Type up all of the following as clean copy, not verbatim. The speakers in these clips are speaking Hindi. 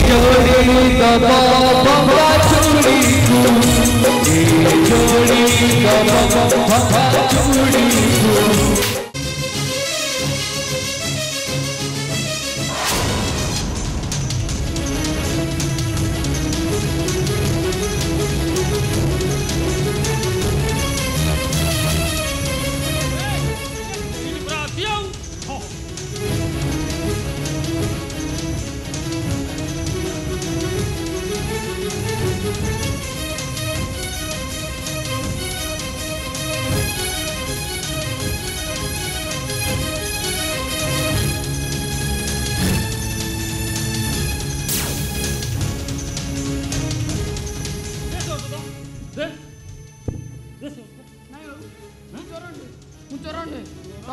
जोड़ी दबा बाबा चूड़ी जोड़ी दबा बाबा चूड़ी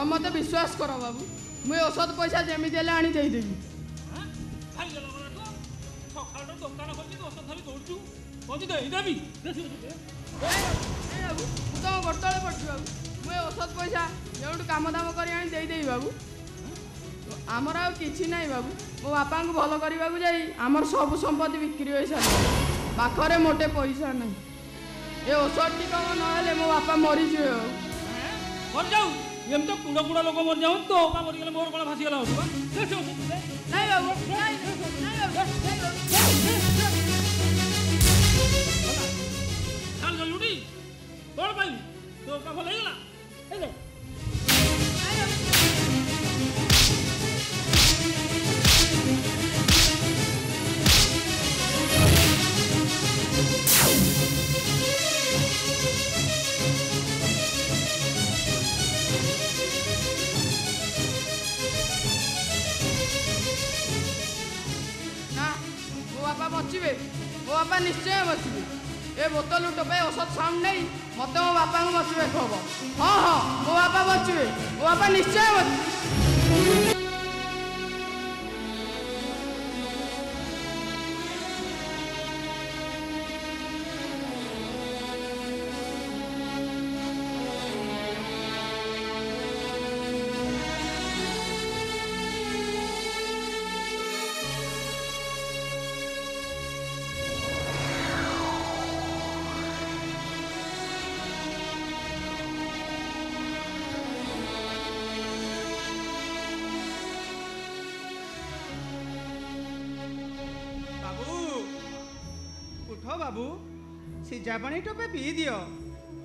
मत विश्वास कर बाबू मुझे औषध पैसा जमी आनी देदेवी तुम गोटले पड़ू बाबू मुझे औषध पैसा जो कम दाम करदेवी बाबू आमर आछि ना बाबू मो बापा को भल करने जाई आमर सब संपत्ति बिक्री हो सारे पाखरे मोटे पैसा ना ये औषध टी कम ना मो बापा मरीजी मर जाऊ एम तो कुड़ा कुड़ा लोग मर जाऊ तो मरीगले मोर कौन भासीगला नहीं बाबू चल लुटी कौन पाई तो का भल होइगला बचे मो बापा निश्चय बचे ए बोतल टोपे औषध साउंड नहीं मत मो बापा को बचे हम हाँ हाँ मो बापा बचे मो बापा निश्चय बचे बाबू सिजा पानी टोपे पी दियो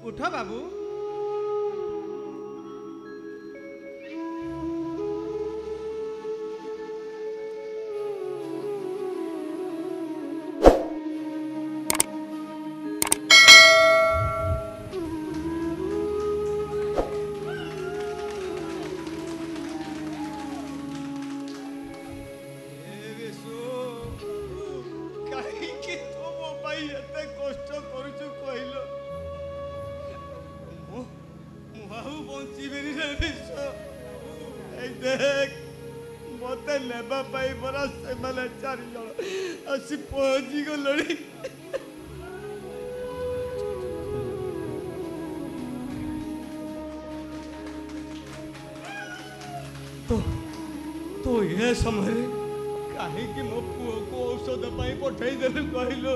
उठ बाबू मत नेबा परा से मैंने 4 जन आसी पहुंची गलड़ी तो ये समय कहीं मो पुओ को औषध पठे देलु कहलो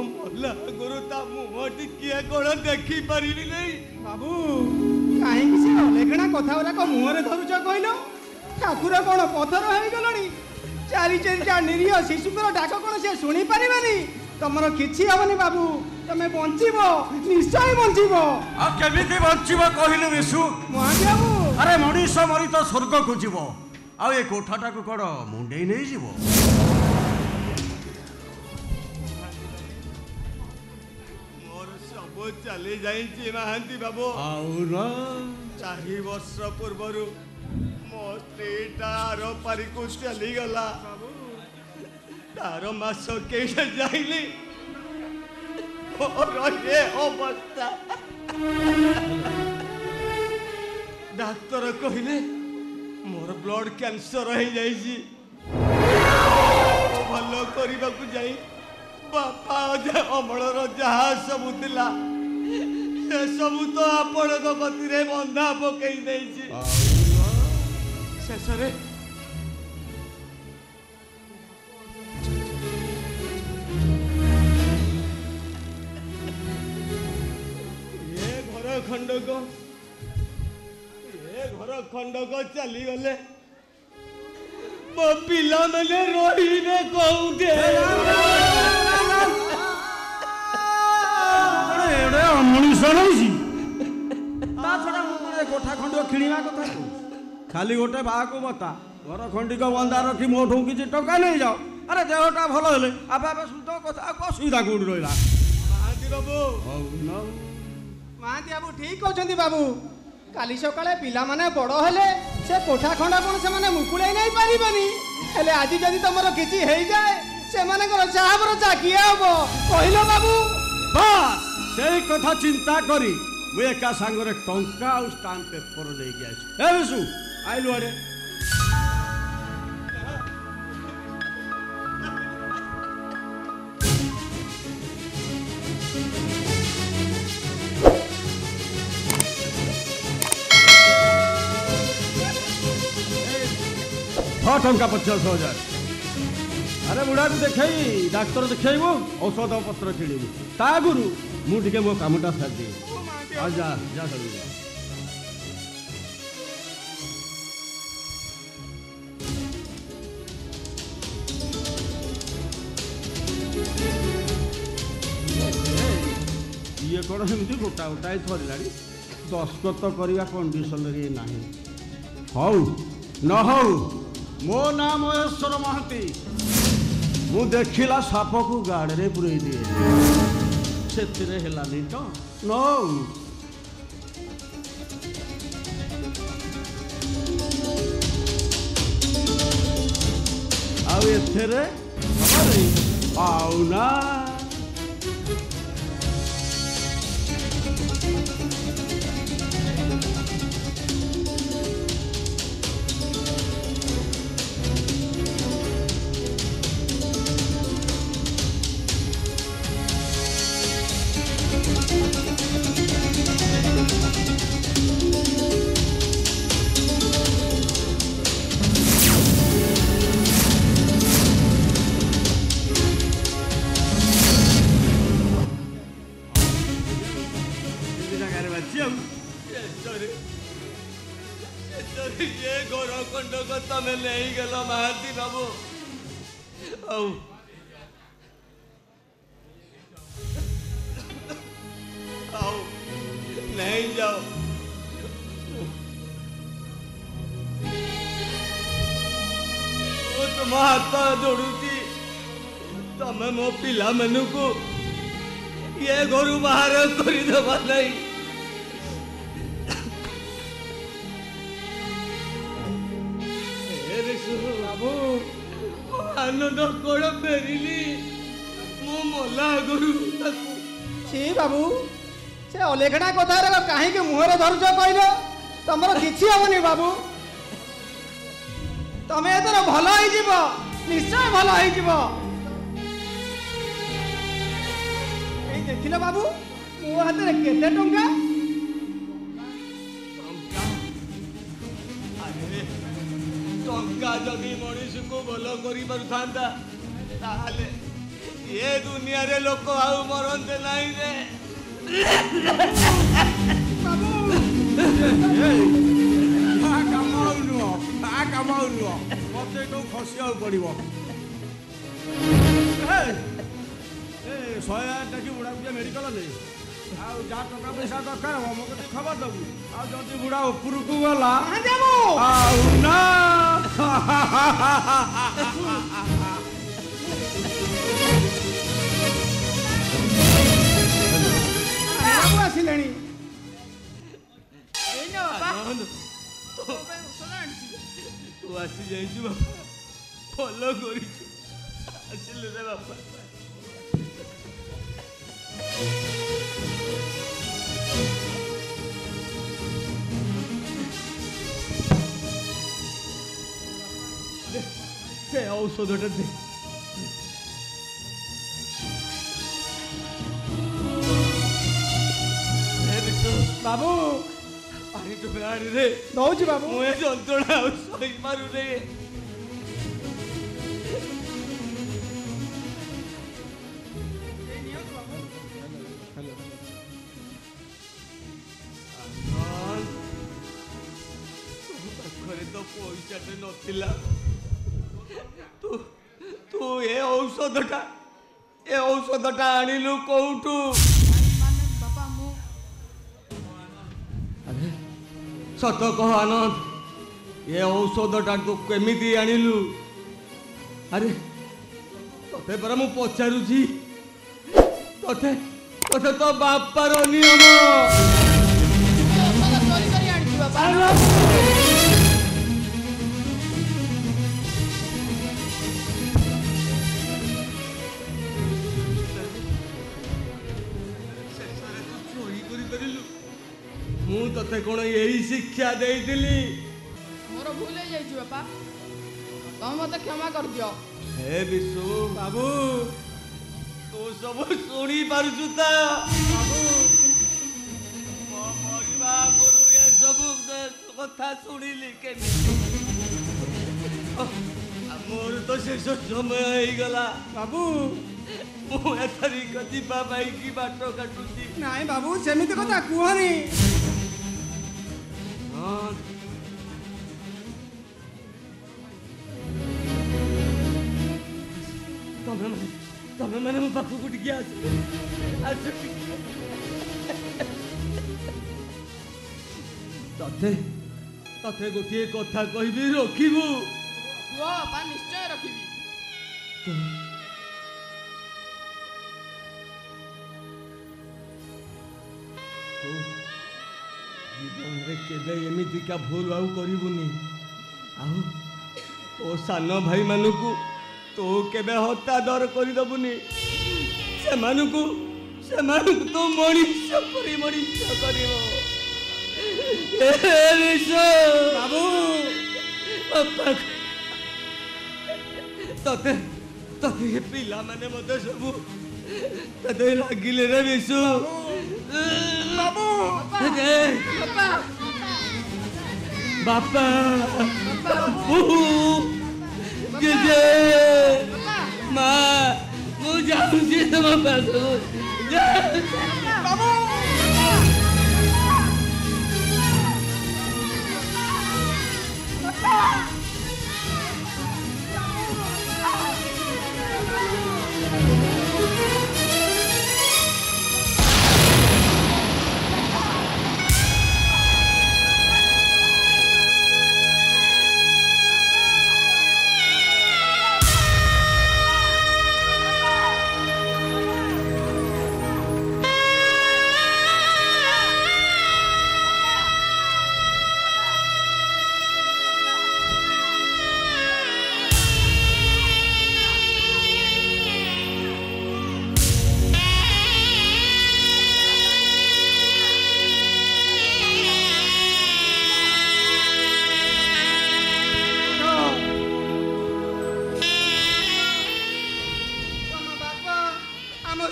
मल्ला गुरु ता मुह टिकिया कौन देखी पारि नहीं बाबू कहीं से अलेगणा कथा गुराक मुहरे धरुच कहल ठाकुर कौन पथर हो गलनी 4 चेंचा निरीह शिशुकर डाक कौन से शुणी पारे तुम किसी हेनी बाबू तुम्हें बंचब निश्चय बंचब केमी बंचब कहलु विशु महादेव अरे मनीष मरी तो स्वर्ग को जीव आ कोठाटा को कौन मुंडे नहीं जीव चली जाइए महांती बाबू 4 वर्ष पूर्व मो स्त्रीटा आर पारी को चली गला तार मास कईटा जाइली ये अवस्था डाक्तर कहले मोर ब्लड कैंसर हो जाइए भल करने को जाई बापा अमलर जहाँ सबू थिला सबू तो आपण गति बंधा पकई ଶେଷରେ ଘର ଖଣ୍ଡକ ଚାଲିଗଲେ ମୋ ପିଲାମାନେ ରହିବେ କୋଉଠି? ମଣିଷ ରହୁଛି ତା ଛଡ଼ା ମୁଁ କୋଠା ଖଣ୍ଡିକ କିଣିବା କଥା ଖାଲି ଗୋଟେ ବାହାକୁ ବତା ଘର ଖଣ୍ଡିକ ବନ୍ଧା ରଖି ମୋଠୁ କିଛି ଟଙ୍କା ନେଇଯାଅ। ଆରେ ଦେହଟା ଭଲ ହେଲେ ଆପେ ଆପେ ସୁଧ କଥା ଆଉ ଅସୁବିଧା କୋଉଠି ରହିଲା? ମହାନ୍ତି ବାବୁ ମହାନ୍ତି ବାବୁ ଠିକ କହୁଛନ୍ତି ବାବୁ। କାଲି ସକାଳେ ପିଲାମାନେ ବଡ଼ ହେଲେ ସେ କୋଠା ଖଣ୍ଡା କ'ଣ ସେମାନେ ମୁକୁଳେଇ ନେଇ ପାରିବେନି। ହେଲେ ଆଜି ଯଦି ତମର କିଛି ହେଇଯାଏ ସେମାନଙ୍କର ଚାହାବର ଚା କିଏ ହବ କହିଲ ବାବୁ? ବାସ୍ ସେଇ କଥା ଚିନ୍ତା କରି ମୁଁ ଏକା ସାଙ୍ଗରେ ଟଙ୍କା ଆଉ ଷ୍ଟାମ୍ପ ପେପର ନେଇକି ଆସିଛି। ଏ ବିଶୁ ଆଇଲୁ ଆଡ଼େ। ଟଙ୍କା 50,000। ଆରେ ବୁଢ଼ାକୁ ଦେଖେଇ ଡାକ୍ତର ଦେଖେଇବୁ ଔଷଧ ପତ୍ର କିଣିବୁ ତା ଆଗରୁ ମୁଁ ଟିକେ ମୋ କାମଟା ସାରିଦିଏ। ଆଉ ଯା ଯା ସବୁ ଇଏ କ'ଣ ସେମିତି ଗୋଟା ଗୋଟାଏ ସରିଲାଣି ଦସ୍ତଖତ କରିବା କଣ୍ଡିସନରେ ନାହିଁ। ହଉ ନ ହଉ ମୋ ନାଁ ମହେଶ୍ୱର ମହାନ୍ତି। ମୁଁ ଦେଖିଲା ସାପକୁ ଗାଡ଼ିରେ ପୁରେଇ ଦିଏ ସେଥିରେ ହେଲାନି ତ ନଉ। ଆଉ ଏଥିରେ ଆଉ ନା ये घोर खंडक तमे नहीं गल महांती बाबू। नहीं जाओ तुम हाथ जोड़ुची तमे मो पिला मेनू को ये घर बाहर करदेवा नहीं। बाबू आनंद कोड़ फेरिली मो मला गुरु सी बाबू से अलेखना कथा कहीं मुहर धरुच कहल तुमर किसी हेनी बाबू तमें एथर भल हो निश्चय भल हो देखिल बाबू मो हाथ में केते टंका टंका जदि मनीष को भल कर ये दुनिया रे लोक आउ मरते नहीं रे। मत खसिया पड़ो 100,000 टाकी बुढ़ा को मेडिकल नहीं जहाँ टका पैसा दरकार हम मो खबर दबू आदि बुढ़ा उपरकू गला आसिले तू आसी जाइछु बापा भल करिछु आसिले रे बापा। से औषधटा दे बाबू अरे टोपे आनी रे दौची बाबू मुझे जंत्रणा सही मारू रे तो पैसा नथिला तू तू ए औषधटा आनिलु कोउठू बापा मु अरे सत कह आनंद ये औषधटा तू केमिति आनिलु अरे तोते पर मु पचारुची तोते तोते तो बापार नियम चोरी करी आनी बापा मु तते कोन यही शिक्षा देइदिली मोर भूल हो जाइछि बापा तुम मते क्षमा कर दियो हे विशु बाबू तू सब सुनी पारुछु ता बाबू मो मरिबा गुरु ये सब कथा सुनिली केमी मोर तो शेष समय हो गला बाबू मु एथरी कति बाबाई की बाटो काटुची नाई बाबू सेमिति कथा कुहनी हाँ तमे मैंने मो पाखु को टिके आस तते तते गोटे कथा कहबी रखिबू कुह बापा निश्चय रखिबी जीवन रे केबे एमितिका भूल आउ करिबुनी आउ तो सान भाई मानकू तो केबे हत्या दर करदबुनी से मानकू तो मनुष्य परि मनुष्य करिवो ए विश्व बाबू बापा तते तते ये पिला माने मते सबु तते लागिले रे विश्व बाबू बापा बापा जे माँ मुझे जाऊँगी तुम पास बाबू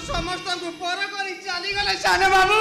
समस्त को पर करी चली गले साने बाबू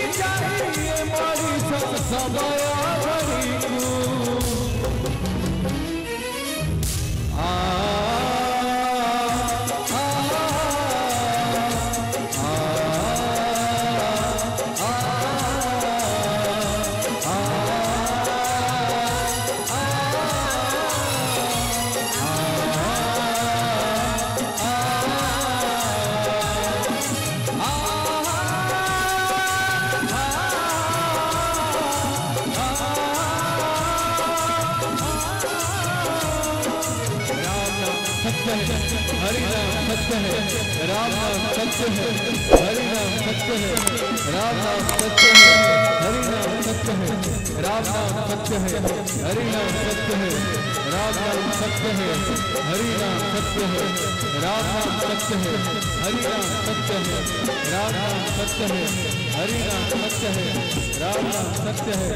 जीवन समय घड़ीकू हरि नाम सत्य है, राम नाम सत्य है, हरि नाम सत्य है, राम नाम सत्य है, हरि नाम सत्य है, राम नाम सत्य है, हरि नाम सत्य है, राम नाम सत्य है, हरि नाम सत्य है, राम नाम सत्य है, हरि नाम सत्य है, राम नाम सत्य है, हरि नाम सत्य है, राम नाम सत्य है,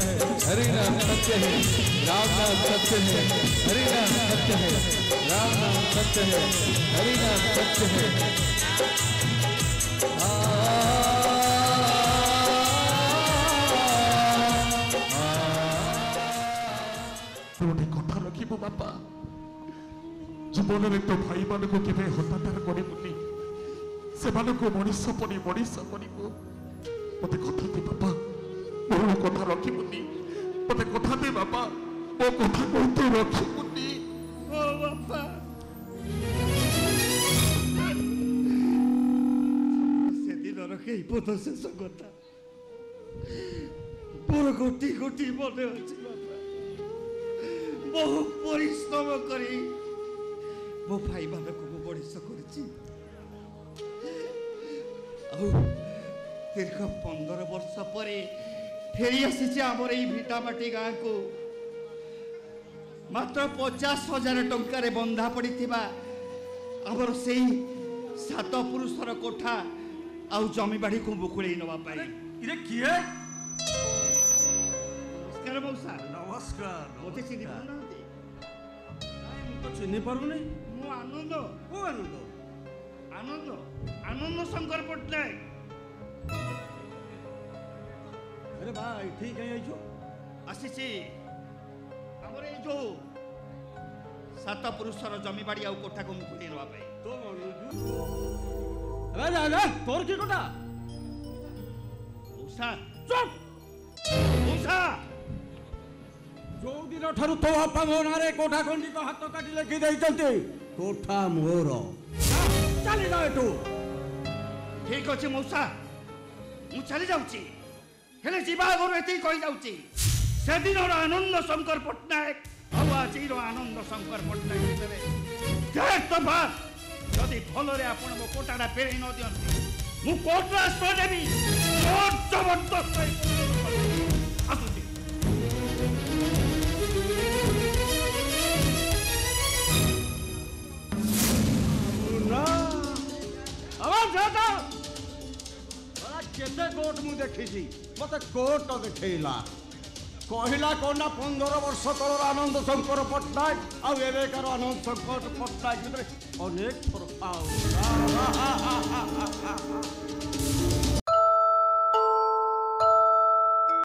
हरि नाम सत्य है, राम नाम सत्य है, हरि नाम सत्य है, राम नाम सत्य है, हरि नाम सत्य है। गोटे कथा रखिबो बापा जीवन में तो भाई मान को केवे हतादार करिबुनी से मानको मनीष पड़ी मनीष करिबो मते कथा दे बापा मोर कथा रखिबुनी मते कथा दे बापा मो कथा कहते रखिबुनी ओ बापा से दिन रखे पद शेष कथा मोर गोटी गोटी मने अछि बापा बहु परिश्रम करी मो भाई मानक मो बड़िश करछि दीर्घ 15 वर्ष पर फेरी आसी आमर ये भिटामाटी गाँ को मात्र 50,000 टंकार बंधा पड़ी आमर से 7 पुरुषर कोठा आउ जमी बाड़ी को मुकुड़े नवाई किए नमस्कार मौसा नमस्कार मते चिन्ह तो चिन्ह पारुनी मु आनंद को आनंद आनंद आनंद शंकर पट्टनायक अरे भाई ठीक है आइछो आसीची हमर ए जो 7 पुरुषर जमी बाड़ी आउ कोठा को मुकुड़े नवाई तो अरे जा तोर की कोठा मौसा चुप मौसा जो दिन ठारू तो बापा मो नारे कोठा खंडी को हाथ काटी लिखि दैचंती कोठा मोर चली जा एटू ठीक अछि मौसा मु चली जाउची हेले जीवा आगो एति कहि जाउची से दिन आनंद शंकर पट्टनायक अब आज आनंद शंकर पट्टनायक भितरे देख तो बात जदि भलरे आपण मो कोटाडा पेरै न दियंती मु कोर्ट रास्ता देबी कोर्ट जबरदस्त आसुची केते कोर्ट मु देखी मत कोर्ट देखला कहला कौन 15 वर्ष तल आनंद शंकर पट्टनायक आवेकार आनंद शंकर पट्टनायक अनेक फरक